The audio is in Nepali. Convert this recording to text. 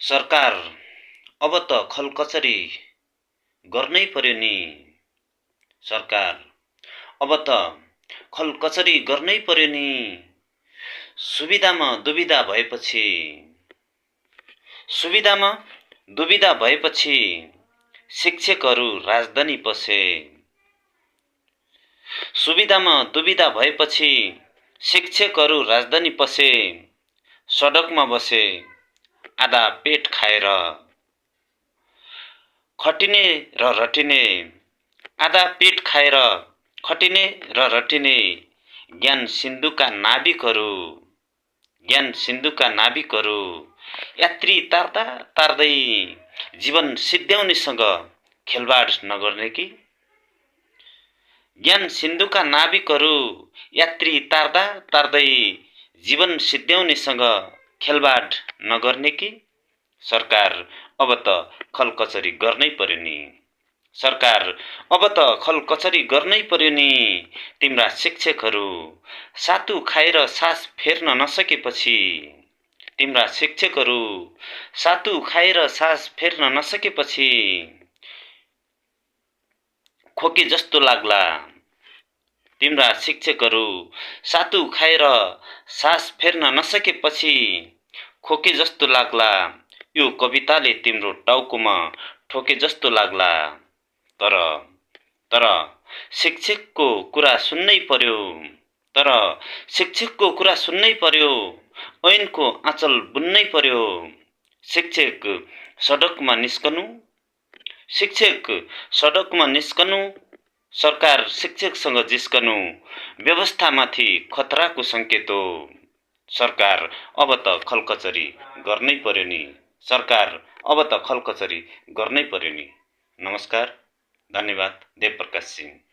सरकार अब त खलकचरी गर्नै पर्यो नि। सरकार अब त खलकचरी गर्नै पर्यो नि। सुविधामा दुविधा भएपछि शिक्षकहरू राजधानी पसे। सुविधामा दुविधा भएपछि शिक्षकहरू राजधानी पसे। सडकमा बसे आधा पेट खाएर। खटिने र रटिने आधा पेट खाएर खटिने र रटिने ज्ञान सिन्धुका नाविकहरू यात्री तार्दा तार्दै जीवन सिद्ध्याउनेसँग खेलबाड नगर्ने कि। ज्ञान सिन्धुका नाविकहरू यात्री तार्दा तार्दै जीवन सिद्ध्याउनेसँग खेलबाड नगर्ने कि। सरकार अब त खलकचरी गर्नै पर्यो नि। सरकार अब त खलकचरी गर्नै पर्यो नि। तिम्रा शिक्षकहरू सातु खाएर सास फेर्न नसकेपछि खोके जस्तो लाग्ला। तिम्रा शिक्षकहरू सातु खाएर सास फेर्न नसकेपछि खोके जस्तो लाग्ला। यो कविताले तिम्रो टाउकोमा ठोके जस्तो लाग्ला। तर शिक्षकको कुरा सुन्नै पर्यो। ऐनको आँचल बुन्नै पर्यो। शिक्षक सडकमा निस्कनु। सरकार शिक्षकसँग जिस्कनु व्यवस्थामाथि खतराको सङ्केत हो। सरकार अब त खलकचरी गर्नै पर्यो नि। सरकार अब त खलकचरी गर्नै पर्यो नि। नमस्कार, धन्यवाद। देवप्रकाश सिंह।